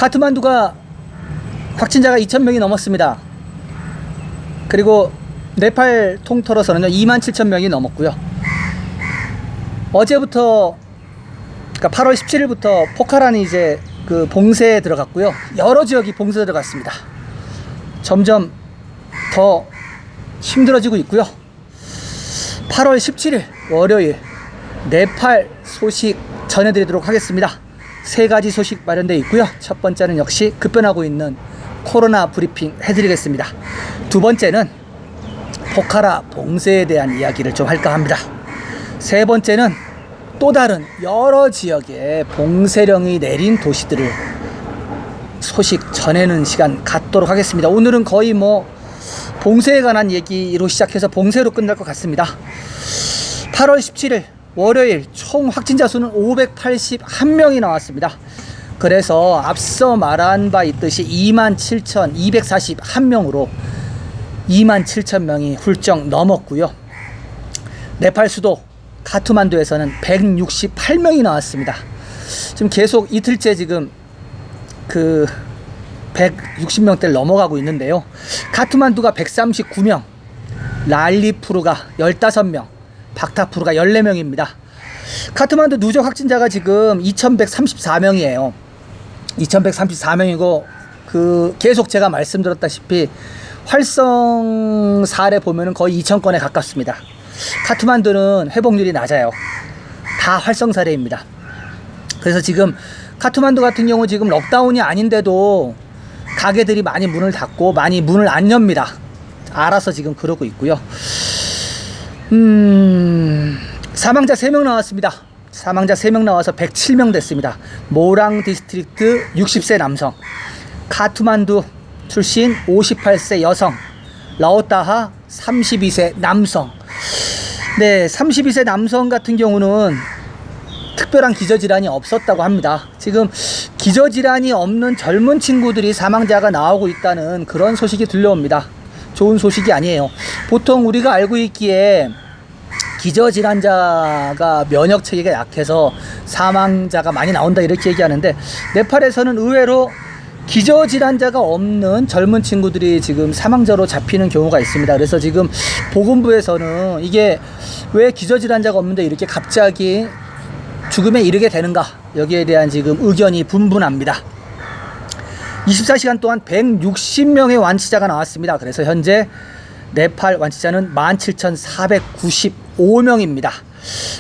카트만두가 확진자가 2,000명이 넘었습니다. 그리고 네팔 통틀어서는요 27,000명이 넘었고요. 어제부터 그러니까 8월 17일부터 포카라는 이제 그 봉쇄에 들어갔고요. 여러 지역이 봉쇄에 들어갔습니다. 점점 더 힘들어지고 있고요. 8월 17일 월요일 네팔 소식 전해드리도록 하겠습니다. 세 가지 소식 마련되어 있고요. 첫 번째는 역시 급변하고 있는 코로나 브리핑 해드리겠습니다. 두 번째는 포카라 봉쇄에 대한 이야기를 좀 할까 합니다. 세 번째는 또 다른 여러 지역에 봉쇄령이 내린 도시들을 소식 전하는 시간 갖도록 하겠습니다. 오늘은 거의 뭐 봉쇄에 관한 얘기로 시작해서 봉쇄로 끝날 것 같습니다. 8월 17일 월요일 총 확진자 수는 581명이 나왔습니다. 그래서 앞서 말한 바 있듯이 27,241명으로 27,000명이 훌쩍 넘었고요. 네팔 수도 카트만두에서는 168명이 나왔습니다. 지금 계속 이틀째 지금 그 160명대를 넘어가고 있는데요. 카트만두가 139명, 랄리푸르가 15명, 박타푸르가 14명입니다. 카트만두 누적 확진자가 지금 2,134명이에요. 2,134명이고 그 계속 제가 말씀드렸다시피 활성 사례 보면은 거의 2,000건에 가깝습니다. 카트만두는 회복률이 낮아요. 다 활성 사례입니다. 그래서 지금 카트만두 같은 경우 지금 럭다운이 아닌데도 가게들이 많이 문을 닫고 많이 문을 안 엽니다. 알아서 지금 그러고 있고요. 사망자 3명 나왔습니다. 사망자 3명 나와서 107명 됐습니다. 모랑 디스트릭트 60세 남성, 카트만두 출신 58세 여성, 라오타하 32세 남성. 네, 32세 남성 같은 경우는 특별한 기저질환이 없었다고 합니다. 지금 기저질환이 없는 젊은 친구들이 사망자가 나오고 있다는 그런 소식이 들려옵니다. 좋은 소식이 아니에요. 보통 우리가 알고 있기에 기저질환자가 면역체계가 약해서 사망자가 많이 나온다 이렇게 얘기하는데, 네팔에서는 의외로 기저질환자가 없는 젊은 친구들이 지금 사망자로 잡히는 경우가 있습니다. 그래서 지금 보건부에서는 이게 왜 기저질환자가 없는데 이렇게 갑자기 죽음에 이르게 되는가, 여기에 대한 지금 의견이 분분합니다. 24시간 동안 160명의 완치자가 나왔습니다. 그래서 현재 네팔 완치자는 17,495명입니다.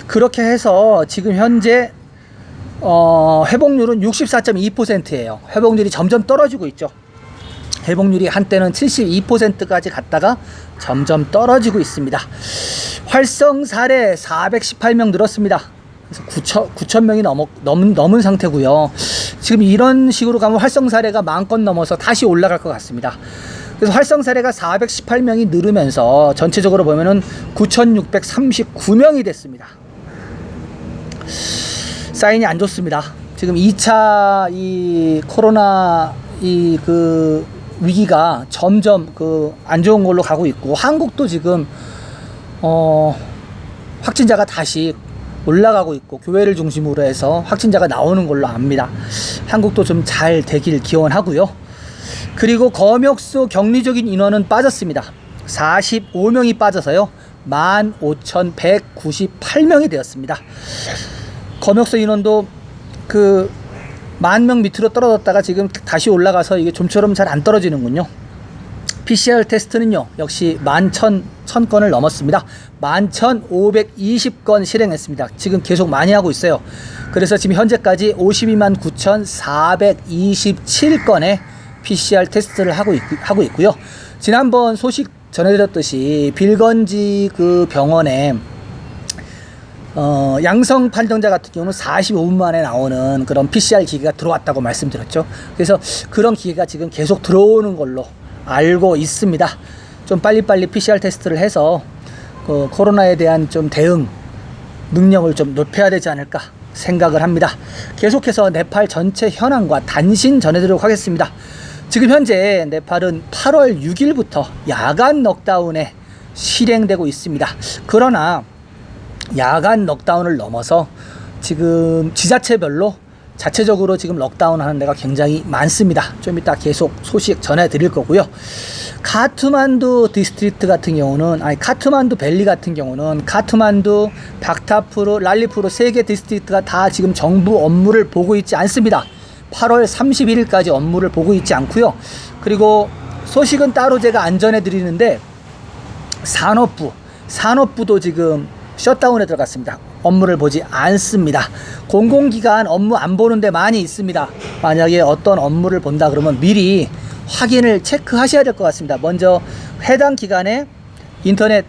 그렇게 해서 지금 현재 회복률은 64.2%예요. 회복률이 점점 떨어지고 있죠. 회복률이 한때는 72%까지 갔다가 점점 떨어지고 있습니다. 활성 사례 418명 늘었습니다. 그래서 9,000명이 넘은 상태고요. 지금 이런 식으로 가면 활성 사례가 10,000건 넘어서 다시 올라갈 것 같습니다. 그래서 활성 사례가 418명이 늘으면서 전체적으로 보면은 9,639명이 됐습니다. 사인이 안 좋습니다. 지금 2차 이 코로나 그 위기가 점점 그 안 좋은 걸로 가고 있고, 한국도 지금 확진자가 다시 올라가고 있고 교회를 중심으로 해서 확진자가 나오는 걸로 압니다. 한국도 좀 잘 되길 기원하고요. 그리고 검역소 격리적인 인원은 빠졌습니다. 45명이 빠져서요 15,198명이 되었습니다. 검역소 인원도 그 10,000명 밑으로 떨어졌다가 지금 다시 올라가서 이게 좀처럼 잘 안 떨어지는군요. PCR 테스트는요 역시 11,000건을 넘었습니다. 11,520건 실행했습니다. 지금 계속 많이 하고 있어요. 그래서 지금 현재까지 529,427건의 PCR 테스트를 하고 있고요. 지난번 소식 전해드렸듯이 빌건지 그 병원에 양성 판정자 같은 경우는 45분 만에 나오는 그런 PCR 기계가 들어왔다고 말씀드렸죠. 그래서 그런 기계가 지금 계속 들어오는 걸로 알고 있습니다. 좀 빨리빨리 PCR 테스트를 해서 그 코로나에 대한 좀 대응 능력을 좀 높여야 되지 않을까 생각을 합니다. 계속해서 네팔 전체 현황과 단신 전해드리도록 하겠습니다. 지금 현재 네팔은 8월 6일부터 야간 넉다운에 실행되고 있습니다. 그러나 야간 넉다운을 넘어서 지금 지자체별로 자체적으로 지금 럭다운 하는 데가 굉장히 많습니다. 좀 이따 계속 소식 전해드릴 거고요. 카트만두 디스트릭트 같은 경우는, 아니 카트만두 밸리 같은 경우는 카트만두, 박타프루, 랄리푸르 3개 디스트릭트가 다 지금 정부 업무를 보고 있지 않습니다. 8월 31일까지 업무를 보고 있지 않고요. 그리고 소식은 따로 제가 안 전해드리는데, 산업부도 지금 셧다운에 들어갔습니다. 업무를 보지 않습니다. 공공기관 업무 안 보는 데 많이 있습니다. 만약에 어떤 업무를 본다 그러면 미리 확인을 체크하셔야 될 것 같습니다. 먼저 해당 기관에 인터넷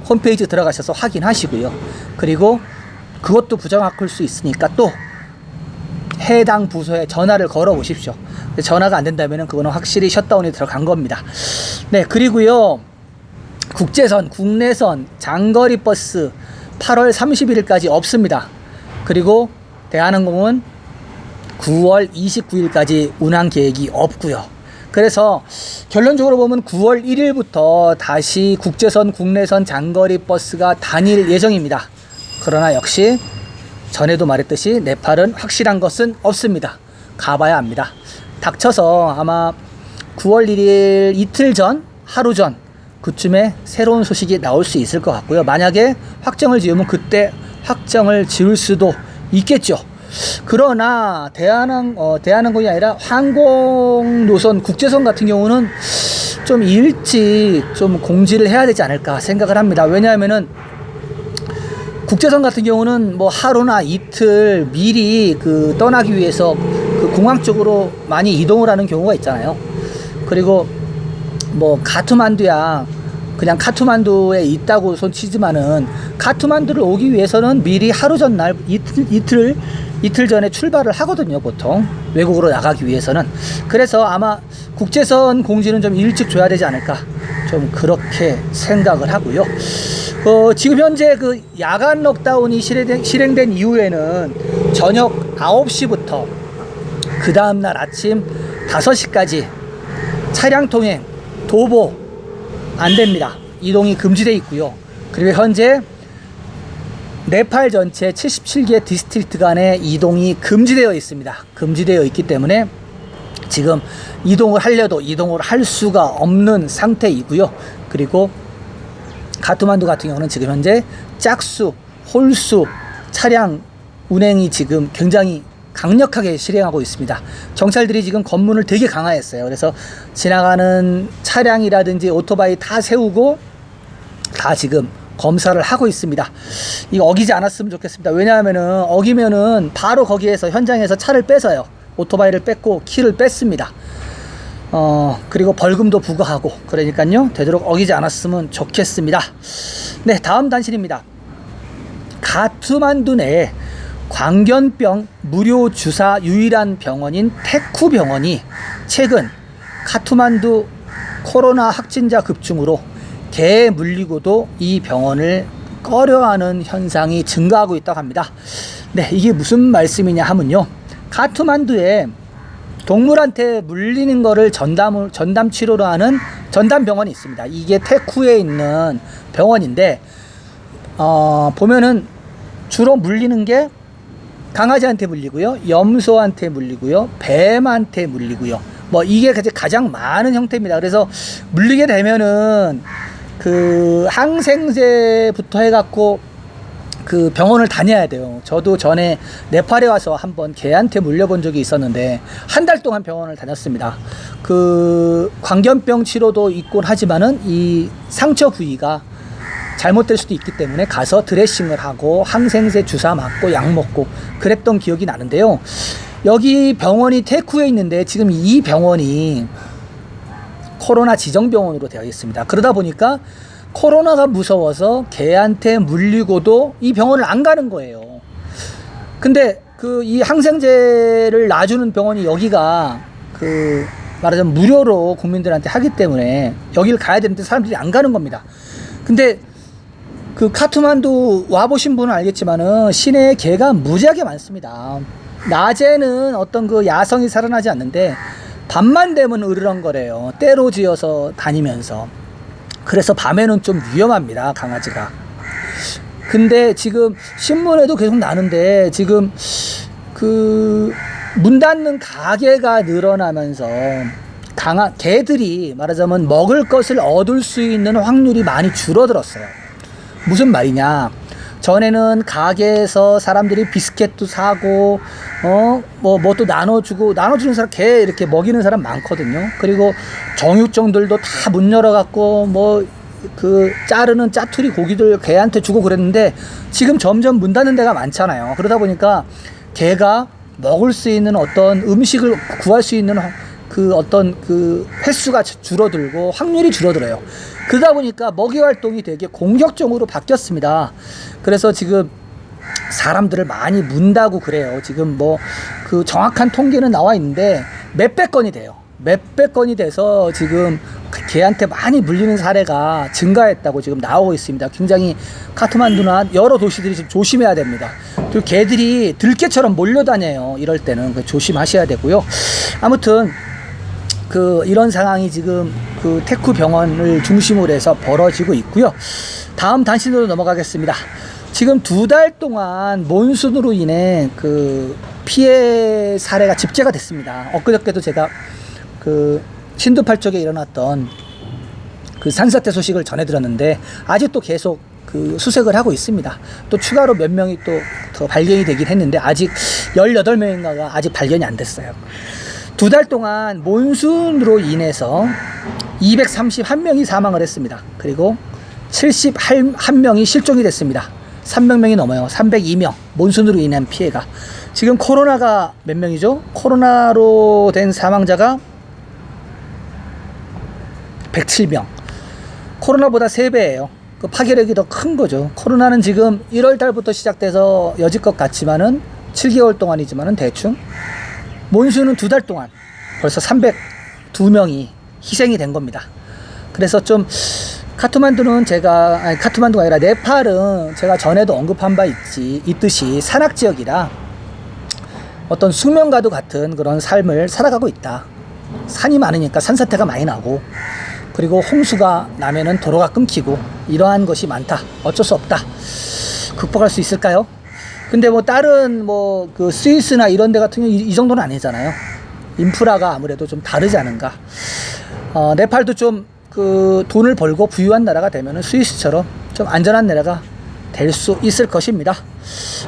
홈페이지 들어가셔서 확인하시고요. 그리고 그것도 부정확할 수 있으니까 또 해당 부서에 전화를 걸어 보십시오. 전화가 안 된다면 그거는 확실히 셧다운이 들어간 겁니다. 네, 그리고요, 국제선, 국내선, 장거리 버스 8월 31일까지 없습니다. 그리고 대한항공은 9월 29일까지 운항 계획이 없고요. 그래서 결론적으로 보면 9월 1일부터 다시 국제선, 국내선, 장거리 버스가 다닐 예정입니다. 그러나 역시 전에도 말했듯이 네팔은 확실한 것은 없습니다. 가봐야 합니다. 닥쳐서 아마 9월 1일 이틀 전, 하루 전 그쯤에 새로운 소식이 나올 수 있을 것 같고요. 만약에 확정을 지으면 그때 확정을 지을 수도 있겠죠. 그러나 대한항공이 아니라 항공노선, 국제선 같은 경우는 좀 일찍 좀 공지를 해야 되지 않을까 생각을 합니다. 왜냐하면은 국제선 같은 경우는 뭐 하루나 이틀 미리 떠나기 위해서 공항 쪽으로 많이 이동을 하는 경우가 있잖아요. 그리고 뭐 카트만두야 그냥 카트만두에 있다고 손치지만은 카트만두를 오기 위해서는 미리 하루 전날 이틀 전에 출발을 하거든요. 보통 외국으로 나가기 위해서는. 그래서 아마 국제선 공지는 좀 일찍 줘야 되지 않을까, 좀 그렇게 생각을 하고요. 지금 현재 야간 럭다운이 실행된 이후에는 저녁 9시부터 그 다음날 아침 5시까지 차량 통행, 도보 안 됩니다. 이동이 금지되어 있고요. 그리고 현재 네팔 전체 77개 디스트릭트 간의 이동이 금지되어 있습니다. 금지되어 있기 때문에 지금 이동을 하려도 이동을 할 수가 없는 상태이고요. 그리고 카트만두 같은 경우는 지금 현재 짝수, 홀수 차량 운행이 지금 굉장히 강력하게 실행하고 있습니다. 경찰들이 지금 검문을 되게 강화했어요. 그래서 지나가는 차량이라든지 오토바이 다 세우고 다 지금 검사를 하고 있습니다. 이거 어기지 않았으면 좋겠습니다. 왜냐하면은 어기면은 바로 거기에서 현장에서 차를 뺏어요. 오토바이를 뺏고 키를 뺐습니다. 그리고 벌금도 부과하고, 그러니까요 되도록 어기지 않았으면 좋겠습니다. 네, 다음 단신입니다. 카트만두 내에 광견병 무료 주사 유일한 병원인 테쿠 병원이 최근 카트만두 코로나 확진자 급증으로 개에 물리고도 이 병원을 꺼려하는 현상이 증가하고 있다고 합니다. 네, 이게 무슨 말씀이냐 하면요, 카트만두에 동물한테 물리는 거를 전담 치료로 하는 전담 병원이 있습니다. 이게 테쿠에 있는 병원인데, 보면은 주로 물리는 게 강아지한테 물리고요, 염소한테 물리고요, 뱀한테 물리고요. 뭐 이게 가장 많은 형태입니다. 그래서 물리게 되면은 항생제부터 해갖고 병원을 다녀야 돼요. 저도 전에 네팔에 와서 한번 개한테 물려본 적이 있었는데 한 달 동안 병원을 다녔습니다. 광견병 치료도 있곤 하지만은 이 상처 부위가 잘못될 수도 있기 때문에 가서 드레싱을 하고 항생제 주사 맞고 약 먹고 그랬던 기억이 나는데요. 여기 병원이 테쿠에 있는데 지금 이 병원이 코로나 지정병원으로 되어 있습니다. 그러다 보니까 코로나가 무서워서 개한테 물리고도 이 병원을 안 가는 거예요. 근데 이 항생제를 놔주는 병원이 여기가 말하자면 무료로 국민들한테 하기 때문에 여기를 가야 되는데 사람들이 안 가는 겁니다. 근데 카트만두 와보신 분은 알겠지만은 시내에 개가 무지하게 많습니다. 낮에는 어떤 야성이 살아나지 않는데 밤만 되면 으르렁거려요. 때로 지어서 다니면서. 그래서 밤에는 좀 위험합니다, 강아지가. 근데 지금 신문에도 계속 나는데 지금 문 닫는 가게가 늘어나면서 개들이 말하자면 먹을 것을 얻을 수 있는 확률이 많이 줄어들었어요. 무슨 말이냐? 전에는 가게에서 사람들이 비스켓도 사고 뭐 또 나눠주는 사람, 개 이렇게 먹이는 사람 많거든요. 그리고 정육점들도 다 문 열어갖고 뭐 그 자르는 짜투리 고기들 개한테 주고 그랬는데 지금 점점 문 닫는 데가 많잖아요. 그러다 보니까 개가 먹을 수 있는 어떤 음식을 구할 수 있는 그 어떤 그 횟수가 줄어들고 확률이 줄어들어요. 그러다 보니까 먹이 활동이 되게 공격적으로 바뀌었습니다. 그래서 지금 사람들을 많이 문다고 그래요. 지금 뭐 그 정확한 통계는 나와 있는데 몇백 건이 돼요. 몇백 건이 돼서 지금 개한테 많이 물리는 사례가 증가했다고 지금 나오고 있습니다. 굉장히 카트만두나 여러 도시들이 지금 조심해야 됩니다. 그리고 개들이 들개처럼 몰려다녀요. 이럴 때는 조심하셔야 되고요. 아무튼 이런 상황이 지금 그 테쿠 병원을 중심으로 해서 벌어지고 있고요. 다음 단신으로 넘어가겠습니다. 지금 2달 동안 몬순으로 인해 그 피해 사례가 집계가 됐습니다. 엊그저께도 제가 그 신두팔 쪽에 일어났던 그 산사태 소식을 전해드렸는데 아직도 계속 그 수색을 하고 있습니다. 또 추가로 몇 명이 또 더 발견이 되긴 했는데 아직 18명인가가 아직 발견이 안 됐어요. 2달 동안 몬순으로 인해서 231명이 사망을 했습니다. 그리고 71명이 실종이 됐습니다. 300명이 넘어요. 302명. 몬순으로 인한 피해가. 지금 코로나가 몇 명이죠? 코로나로 된 사망자가 107명. 코로나보다 3배예요. 그 파괴력이 더 큰 거죠. 코로나는 지금 1월 달부터 시작돼서 여지껏 같지만은 7개월 동안이지만은 대충 몬순은 2달 동안 벌써 302명이 희생이 된 겁니다. 그래서 좀 카트만두는 카트만두가 아니라 네팔은 제가 전에도 언급한 바 있듯이 산악지역이라 어떤 숙명과도 같은 그런 삶을 살아가고 있다. 산이 많으니까 산사태가 많이 나고 그리고 홍수가 나면은 도로가 끊기고 이러한 것이 많다. 어쩔 수 없다. 극복할 수 있을까요? 근데 뭐 다른 뭐 그 스위스나 이런 데 같은 경우 이 정도는 아니잖아요. 인프라가 아무래도 좀 다르지 않은가. 네팔도 좀 그 돈을 벌고 부유한 나라가 되면은 스위스처럼 좀 안전한 나라가 될 수 있을 것입니다.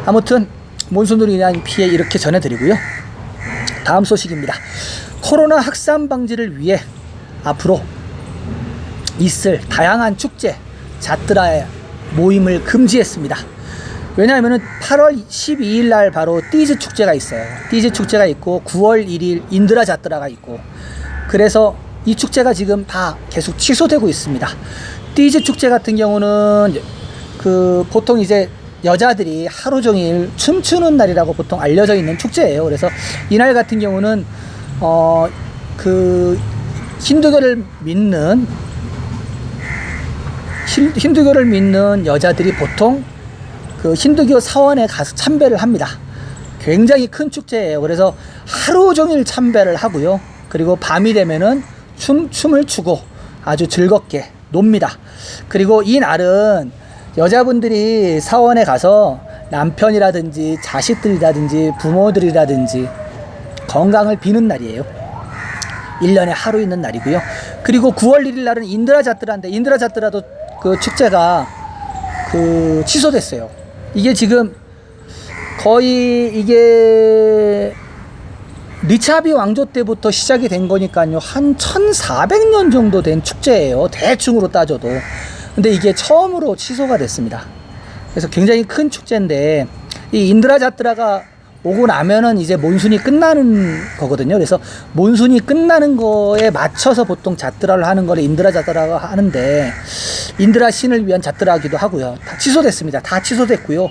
아무튼 몬순으로 인한 피해 이렇게 전해드리고요. 다음 소식입니다. 코로나 확산 방지를 위해 앞으로 있을 다양한 축제, 자뜨라의 모임을 금지했습니다. 왜냐하면 8월 12일 날 바로 띠즈 축제가 있어요. 띠즈 축제가 있고 9월 1일 인드라 자뜨라가 있고 그래서 이 축제가 지금 다 계속 취소되고 있습니다. 띠즈 축제 같은 경우는 그 보통 이제 여자들이 하루 종일 춤추는 날이라고 보통 알려져 있는 축제예요. 그래서 이날 같은 경우는 그 힌두교를 믿는 여자들이 보통 그 힌두교 사원에 가서 참배를 합니다. 굉장히 큰 축제예요. 그래서 하루 종일 참배를 하고요. 그리고 밤이 되면은 춤을 추고 아주 즐겁게 놉니다. 그리고 이 날은 여자분들이 사원에 가서 남편이라든지 자식들이라든지 부모들이라든지 건강을 비는 날이에요. 1년에 하루 있는 날이고요. 그리고 9월 1일 날은 인드라 자뜨라인데 인드라 자뜨라도 그 축제가 그 취소됐어요. 이게 지금 거의 이게 리차비 왕조 때부터 시작이 된 거니까요. 한 1400년 정도 된 축제예요. 대충으로 따져도. 근데 이게 처음으로 취소가 됐습니다. 그래서 굉장히 큰 축제인데 이 인드라 자뜨라가 오고 나면은 이제 몬순이 끝나는 거거든요. 그래서 몬순이 끝나는 거에 맞춰서 보통 자뜨라를 하는 거를 인드라 자뜨라가 하는데 인드라 신을 위한 자뜨라기도 하고요. 다 취소됐습니다. 다 취소됐고요.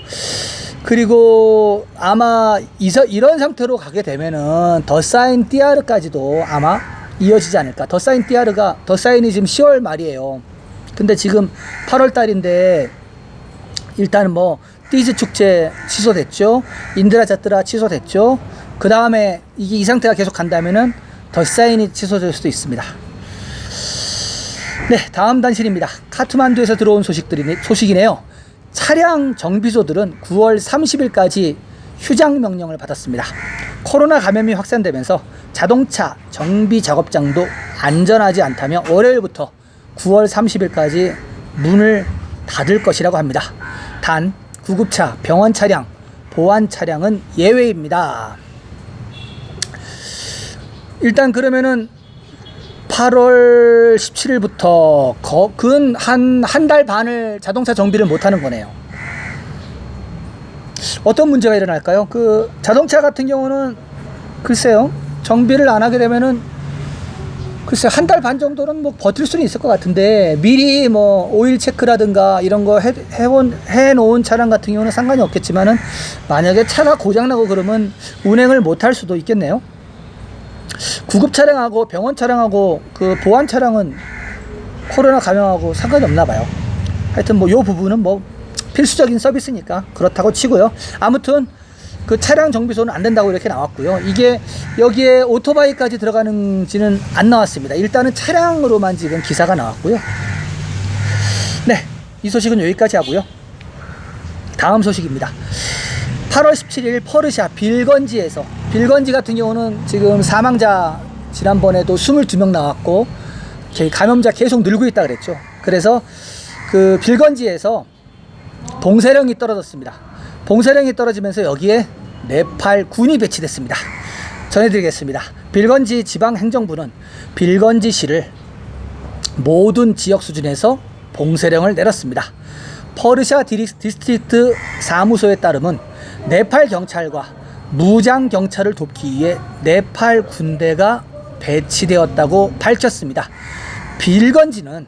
그리고 아마 이런 상태로 가게 되면은 더 사인 띠아르까지도 아마 이어지지 않을까. 더 사인이 지금 10월 말이에요. 근데 지금 8월 달인데 일단은 뭐 띠즈 축제 취소됐죠. 인드라 자뜨라 취소됐죠. 그 다음에 이 상태가 계속 간다면은 더 사인이 취소될 수도 있습니다. 네, 다음 단신입니다. 카트만두에서 들어온 소식이네요. 차량 정비소들은 9월 30일까지 휴장 명령을 받았습니다. 코로나 감염이 확산되면서 자동차 정비 작업장도 안전하지 않다며 월요일부터 9월 30일까지 문을 닫을 것이라고 합니다. 단 구급차, 병원 차량, 보안 차량은 예외입니다. 일단 그러면은 8월 17일부터 근 한 달 반을 자동차 정비를 못하는 거네요. 어떤 문제가 일어날까요? 그 자동차 같은 경우는 글쎄요, 정비를 안 하게 되면은 글쎄 한 달 반 정도는 뭐 버틸 수는 있을 것 같은데, 미리 뭐 오일 체크라든가 이런 거 해놓은 차량 같은 경우는 상관이 없겠지만은 만약에 차가 고장나고 그러면 운행을 못할 수도 있겠네요. 구급 차량하고 병원 차량하고 그 보안 차량은 코로나 감염하고 상관이 없나 봐요. 하여튼 뭐 요 부분은 뭐 필수적인 서비스니까 그렇다고 치고요. 아무튼 그 차량 정비소는 안 된다고 이렇게 나왔고요. 이게 여기에 오토바이까지 들어가는지는 안 나왔습니다. 일단은 차량으로만 지금 기사가 나왔고요. 네, 이 소식은 여기까지 하고요. 다음 소식입니다. 8월 17일 퍼르샤 빌건지에서, 빌건지 같은 경우는 지금 사망자 지난번에도 22명 나왔고 감염자 계속 늘고 있다 그랬죠. 그래서 그 빌건지에서 봉쇄령이 떨어졌습니다. 봉쇄령이 떨어지면서 여기에 네팔 군이 배치됐습니다. 전해드리겠습니다. 빌건지 지방행정부는 빌건지시를 모든 지역 수준에서 봉쇄령을 내렸습니다. 퍼르샤 디스트릭트 사무소에 따르면 네팔 경찰과 무장 경찰을 돕기 위해 네팔 군대가 배치되었다고 밝혔습니다. 빌건지는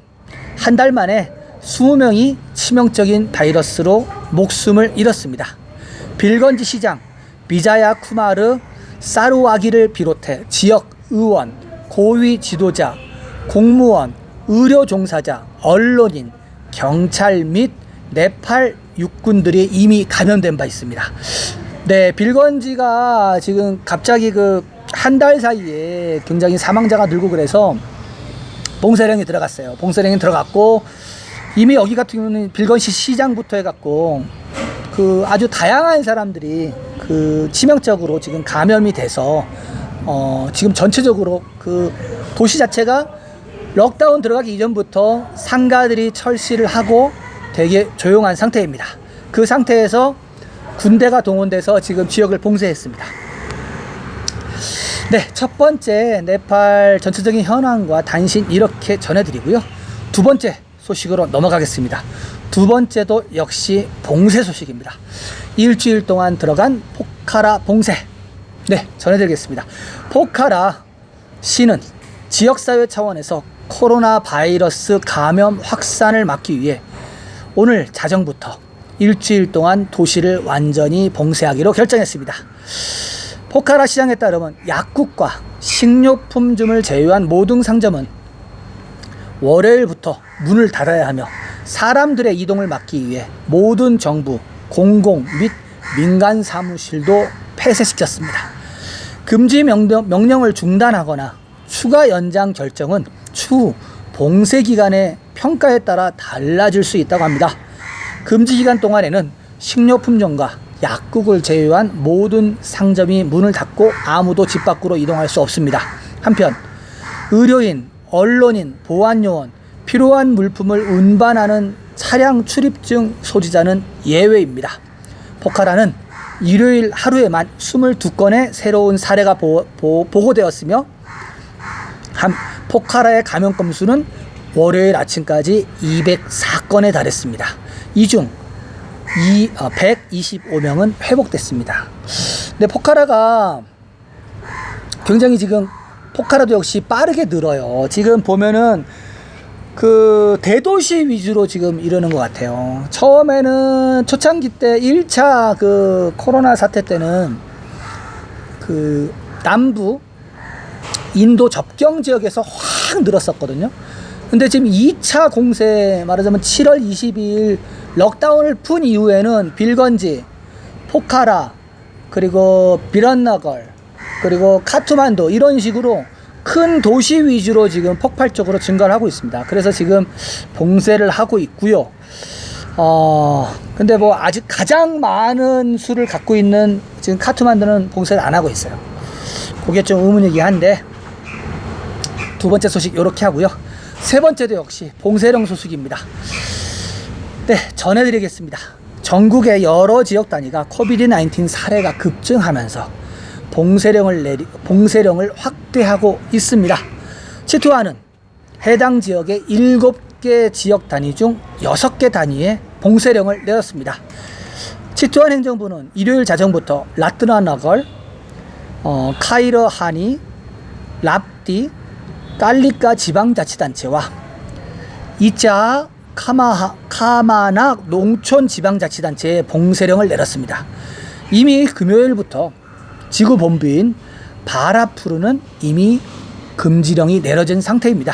한 달 만에 20명이 치명적인 바이러스로 목숨을 잃었습니다. 빌건지 시장 비자야 쿠마르 사루와기를 비롯해 지역 의원, 고위 지도자, 공무원, 의료 종사자, 언론인, 경찰 및 네팔 육군들이 이미 감염된 바 있습니다. 네, 빌건지가 지금 갑자기 그 한 달 사이에 굉장히 사망자가 늘고 그래서 봉쇄령이 들어갔어요. 봉쇄령이 들어갔고 이미 여기 같은 경우는 빌건시 시장부터 해갖고 그 아주 다양한 사람들이 그 치명적으로 지금 감염이 돼서 지금 전체적으로 그 도시 자체가 럭다운 들어가기 이전부터 상가들이 철시를 하고 되게 조용한 상태입니다. 그 상태에서 군대가 동원돼서 지금 지역을 봉쇄했습니다. 네, 첫 번째 네팔 전체적인 현황과 단신 이렇게 전해드리고요. 두 번째 소식으로 넘어가겠습니다. 두 번째도 역시 봉쇄 소식입니다. 일주일 동안 들어간 포카라 봉쇄. 네, 전해드리겠습니다. 포카라 시는 지역사회 차원에서 코로나 바이러스 감염 확산을 막기 위해 오늘 자정부터 일주일 동안 도시를 완전히 봉쇄하기로 결정했습니다. 포카라 시장에 따르면 약국과 식료품 등을 제외한 모든 상점은 월요일부터 문을 닫아야 하며 사람들의 이동을 막기 위해 모든 정부, 공공 및 민간 사무실도 폐쇄시켰습니다. 금지 명령을 중단하거나 추가 연장 결정은 추후 봉쇄 기간의 평가에 따라 달라질 수 있다고 합니다. 금지 기간 동안에는 식료품점과 약국을 제외한 모든 상점이 문을 닫고 아무도 집 밖으로 이동할 수 없습니다. 한편 의료인, 언론인, 보안요원, 필요한 물품을 운반하는 차량 출입증 소지자는 예외입니다. 포카라는 일요일 하루에만 22건의 새로운 사례가 보고되었으며 포카라의 감염 건수는 월요일 아침까지 204건에 달했습니다. 이 중 125명은 회복됐습니다. 근데 포카라가 굉장히 지금 포카라도 역시 빠르게 늘어요. 지금 보면은 그 대도시 위주로 지금 이러는 것 같아요. 처음에는 초창기 때 1차 그 코로나 사태 때는 그 남부 인도 접경 지역에서 확 늘었었거든요. 근데 지금 2차 공세 말하자면 7월 22일 럭다운을 푼 이후에는 빌건지, 포카라, 그리고 비란나걸, 그리고 카투만두 이런 식으로 큰 도시 위주로 지금 폭발적으로 증가를 하고 있습니다. 그래서 지금 봉쇄를 하고 있고요. 근데 뭐 아직 가장 많은 수를 갖고 있는 지금 카투만두는 봉쇄를 안 하고 있어요. 그게 좀 의문이긴 한데, 두 번째 소식 이렇게 하고요. 세 번째도 역시 봉쇄령 소식입니다. 네, 전해드리겠습니다. 전국의 여러 지역 단위가 코비드-19 사례가 급증하면서 봉쇄령을 확대하고 있습니다. 치투아는 해당 지역의 7개 지역 단위 중 6개 단위에 봉쇄령을 내렸습니다. 치투안 행정부는 일요일 자정부터 라트나나걸, 카이르하니, 랍디, 깔리카 지방자치단체와 이자 카마나 농촌 지방자치단체에 봉쇄령을 내렸습니다. 이미 금요일부터 지구 본부인 바라푸르는 이미 금지령이 내려진 상태입니다.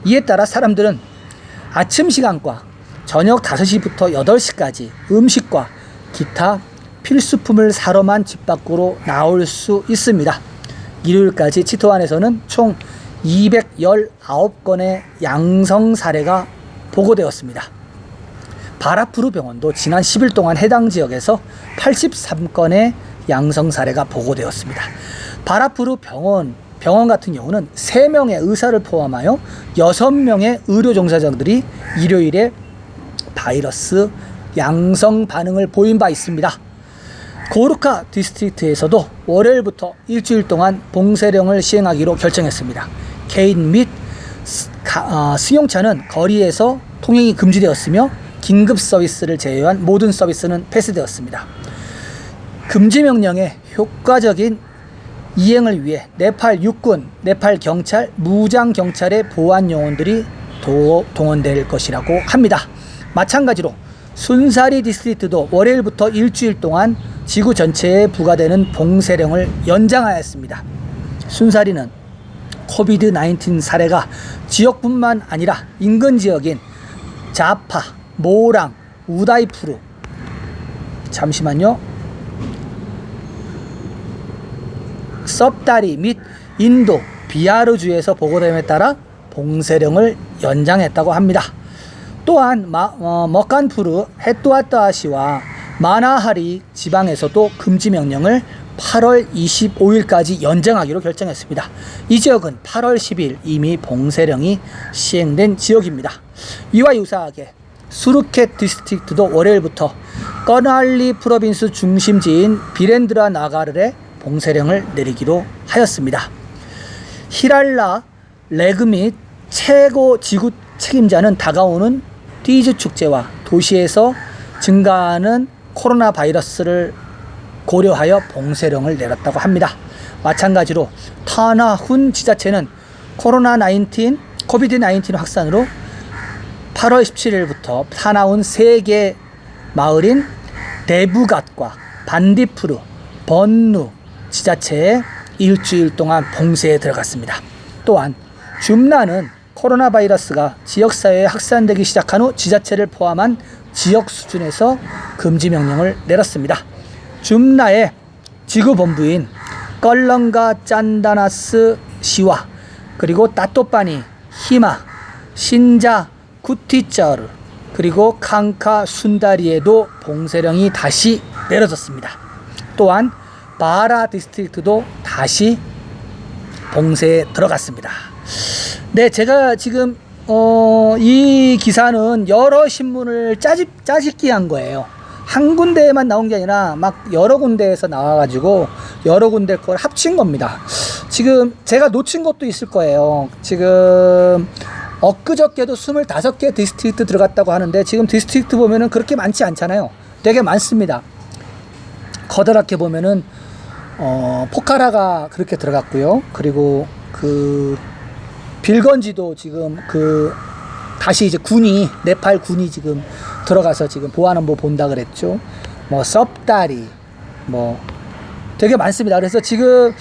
이에 따라 사람들은 아침 시간과 저녁 5시부터 8시까지 음식과 기타 필수품을 사러만 집 밖으로 나올 수 있습니다. 일요일까지 치토안에서는 총 219건의 양성 사례가 보고되었습니다. 바라푸르 병원도 지난 10일 동안 해당 지역에서 83건의 양성 사례가 보고되었습니다. 바라푸르 병원 같은 경우는 3명의 의사를 포함하여 6명의 의료 종사자들이 일요일에 바이러스 양성 반응을 보인 바 있습니다. 고르카 디스트릭트에서도 월요일부터 일주일 동안 봉쇄령을 시행하기로 결정했습니다. 개인 및 승용차는 거리에서 통행이 금지되었으며 긴급 서비스를 제외한 모든 서비스는 폐쇄되었습니다. 금지 명령의 효과적인 이행을 위해 네팔 육군, 네팔 경찰, 무장 경찰의 보안 요원들이 동원될 것이라고 합니다. 마찬가지로 순사리 디스트릭트도 월요일부터 일주일 동안 지구 전체에 부과되는 봉쇄령을 연장하였습니다. 순사리는 코비드-19 사례가 지역뿐만 아니라 인근 지역인 자파, 모랑, 우다이푸르, 섭다리 및 인도, 비하르주에서 보고됨에 따라 봉쇄령을 연장했다고 합니다. 또한 머칸푸르, 헤뚜아따시와 마나하리 지방에서도 금지 명령을 8월 25일까지 연장하기로 결정했습니다. 이 지역은 8월 10일 이미 봉쇄령이 시행된 지역입니다. 이와 유사하게 수르켓 디스트릭트도 월요일부터 꺼날리 프로빈스 중심지인 비렌드라 나가르에 봉쇄령을 내리기로 하였습니다. 히랄라 레그 및 최고 지구 책임자는 다가오는 띠즈 축제와 도시에서 증가하는 코로나 바이러스를 고려하여 봉쇄령을 내렸다고 합니다. 마찬가지로 타나훈 지자체는 코비드-19 확산으로 8월 17일부터 타나훈 3개 마을인 데부갓과 반디푸르, 번누 지자체에 일주일 동안 봉쇄에 들어갔습니다. 또한 줌나는 코로나 바이러스가 지역사회에 확산되기 시작한 후 지자체를 포함한 지역 수준에서 금지 명령을 내렸습니다. 줌나의 지구본부인 껄렁가 짠다나스 시와 그리고 따또빠니, 히마, 신자, 구티짜르 그리고 칸카 순다리에도 봉쇄령이 다시 내려졌습니다. 또한 바라 디스트릭트도 다시 봉쇄에 들어갔습니다. 네, 제가 지금 이 기사는 여러 신문을 짜집기 한 거예요. 한 군데에만 나온 게 아니라 막 여러 군데에서 나와가지고 여러 군데 걸 합친 겁니다. 지금 제가 놓친 것도 있을 거예요. 지금 엊그저께도 25개 디스트릭트 들어갔다고 하는데 지금 디스트릭트 보면은 그렇게 많지 않잖아요. 되게 많습니다. 커다랗게 보면은 포카라가 그렇게 들어갔고요. 그리고 그 빌건지도 지금 다시 이제 네팔 군이 지금 들어가서 지금 보안안보 본다 그랬죠. 섭다리 되게 많습니다. 그래서 지금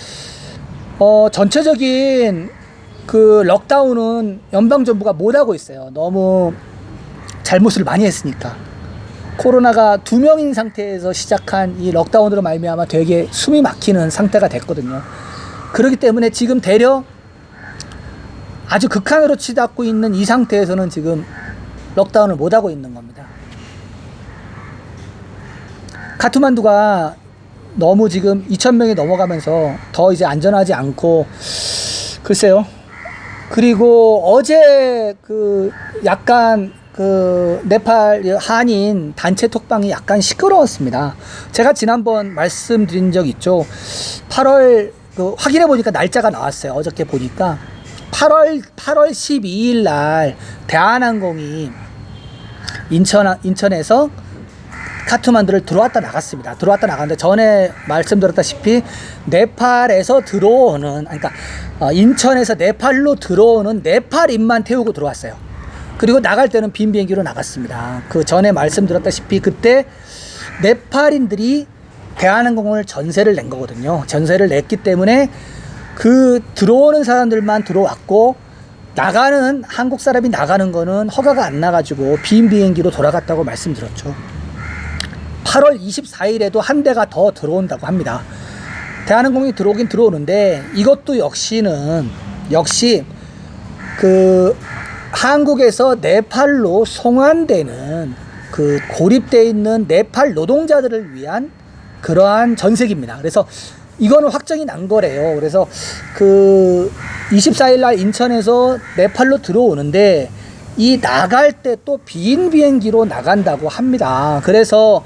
전체적인 그 럭다운은 연방정부가 못하고 있어요. 너무 잘못을 많이 했으니까. 코로나가 2명인 상태에서 시작한 이 럭다운으로 말미암아 되게 숨이 막히는 상태가 됐거든요. 그렇기 때문에 지금 대려 아주 극한으로 치닫고 있는 이 상태에서는 지금 럭다운을 못하고 있는 겁니다. 카트만두가 너무 지금 2,000명이 넘어가면서 더 이제 안전하지 않고, 글쎄요. 그리고 어제 그 약간 그 네팔 한인 단체 톡방이 약간 시끄러웠습니다. 제가 지난번 말씀드린 적 있죠. 8월 그 확인해 보니까 날짜가 나왔어요. 어저께 보니까 8월 12일 날 대한항공이 인천에서 카트만두를 들어왔다 나갔습니다. 들어왔다 나갔는데 전에 말씀드렸다시피 네팔에서 들어오는, 그러니까 인천에서 네팔로 들어오는 네팔인만 태우고 들어왔어요. 그리고 나갈 때는 빈 비행기로 나갔습니다. 그 전에 말씀드렸다시피 그때 네팔인들이 대한항공을 전세를 낸 거거든요. 전세를 냈기 때문에 그 들어오는 사람들만 들어왔고, 나가는 한국 사람이 나가는 거는 허가가 안 나가지고 빈 비행기로 돌아갔다고 말씀드렸죠. 8월 24일에도 한 대가 더 들어온다고 합니다. 대한항공이 들어오긴 들어오는데, 이것도 역시 그 한국에서 네팔로 송환되는 그 고립되어 있는 네팔 노동자들을 위한 그러한 전세기입니다. 그래서 이거는 확정이 난 거래요. 그래서 그 24일 날 인천에서 네팔로 들어오는데, 이 나갈 때 또 빈 비행기로 나간다고 합니다. 그래서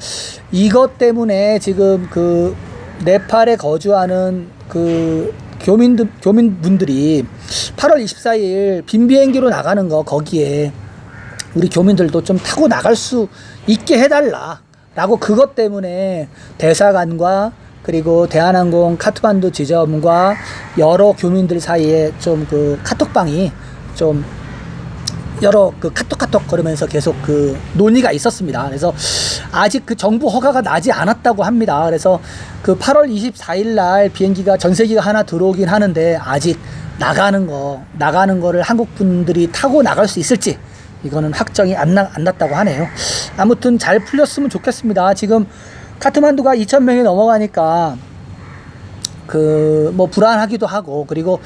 이것 때문에 지금 그 네팔에 거주하는 그 교민분들이 8월 24일 빈 비행기로 나가는 거, 거기에 우리 교민들도 좀 타고 나갈 수 있게 해달라 라고, 그것 때문에 대사관과 그리고 대한항공 카트만두 지점과 여러 교민들 사이에 좀 그 카톡방이 좀 여러 그 카톡 거리면서 계속 그 논의가 있었습니다. 그래서 아직 그 정부 허가가 나지 않았다고 합니다. 그래서 그 8월 24일 날 비행기가 전세기가 하나 들어오긴 하는데, 아직 나가는 거를 한국 분들이 타고 나갈 수 있을지 이거는 확정이 안 났다고 하네요. 아무튼 잘 풀렸으면 좋겠습니다. 지금 카트만두가 2,000명이 넘어가니까 그 뭐 불안하기도 하고, 그리고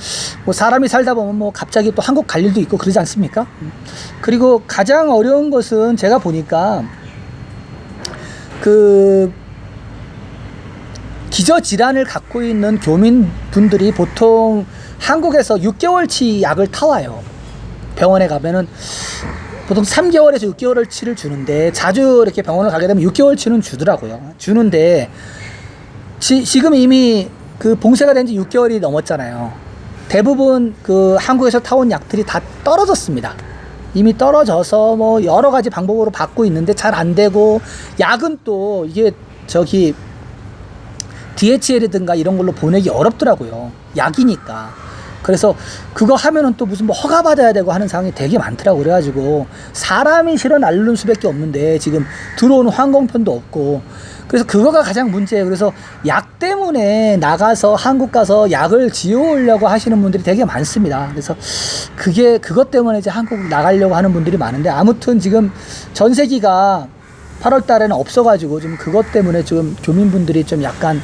뭐 사람이 살다 보면 뭐 갑자기 또 한국 갈 일도 있고 그러지 않습니까? 그리고 가장 어려운 것은 제가 보니까 그 기저질환을 갖고 있는 교민분들이 보통 한국에서 6개월치 약을 타와요. 병원에 가면은 보통 3개월에서 6개월치를 주는데, 자주 이렇게 병원을 가게 되면 6개월치는 주더라고요. 주는데 지금 이미 그 봉쇄가 된 지 6개월이 넘었잖아요. 대부분 그 한국에서 타온 약들이 다 떨어졌습니다. 이미 떨어져서 뭐 여러 가지 방법으로 받고 있는데 잘 안 되고, 약은 또 이게 저기 DHL이든가 이런 걸로 보내기 어렵더라고요. 약이니까. 그래서 그거 하면은 또 무슨 뭐 허가 받아야 되고 하는 상황이 되게 많더라고요. 그래가지고 사람이 실어 날르는 수밖에 없는데 지금 들어오는 항공편도 없고, 그래서 그거가 가장 문제예요. 그래서 약 때문에 나가서 한국 가서 약을 지어오려고 하시는 분들이 되게 많습니다. 그래서 그것 때문에 이제 한국 나가려고 하는 분들이 많은데, 아무튼 지금 전세기가 8월 달에는 없어가지고 지금 그것 때문에 지금 교민분들이 좀 약간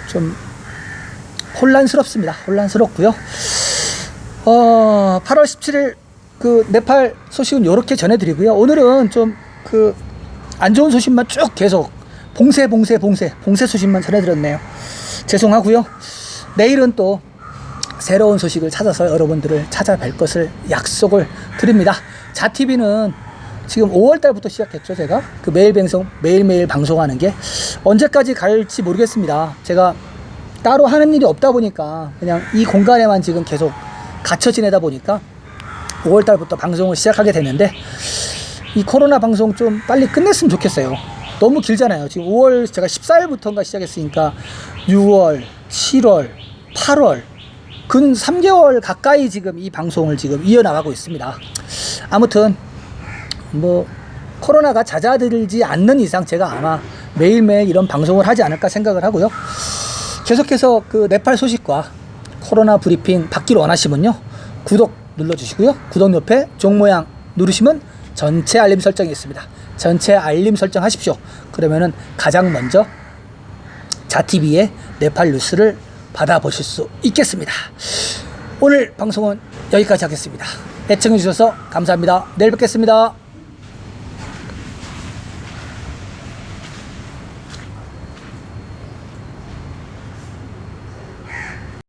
좀 혼란스럽습니다. 혼란스럽고요. 8월 17일 그 네팔 소식은 이렇게 전해드리고요. 오늘은 좀 그 안 좋은 소식만 쭉 계속 봉쇄 소식만 전해드렸네요. 죄송하고요. 내일은 또 새로운 소식을 찾아서 여러분들을 찾아뵐 것을 약속을 드립니다. 자TV는 지금 5월달부터 시작했죠. 제가 그 매일매일 방송하는 게 언제까지 갈지 모르겠습니다. 제가 따로 하는 일이 없다 보니까 그냥 이 공간에만 지금 계속 갇혀 지내다 보니까 5월달부터 방송을 시작하게 됐는데, 이 코로나 방송 좀 빨리 끝냈으면 좋겠어요. 너무 길잖아요. 지금 5월 제가 14일부터인가 시작했으니까 6월, 7월, 8월 근 3개월 가까이 지금 이 방송을 지금 이어나가고 있습니다. 아무튼 뭐 코로나가 잦아들지 않는 이상 제가 아마 매일매일 이런 방송을 하지 않을까 생각을 하고요. 계속해서 그 네팔 소식과 코로나 브리핑 받기를 원하시면요, 구독 눌러주시고요. 구독 옆에 종 모양 누르시면 전체 알림 설정이 있습니다. 전체 알림 설정 하십시오. 그러면은 가장 먼저 자TV의 네팔 뉴스를 받아보실 수 있겠습니다. 오늘 방송은 여기까지 하겠습니다. 애청해 주셔서 감사합니다. 내일 뵙겠습니다.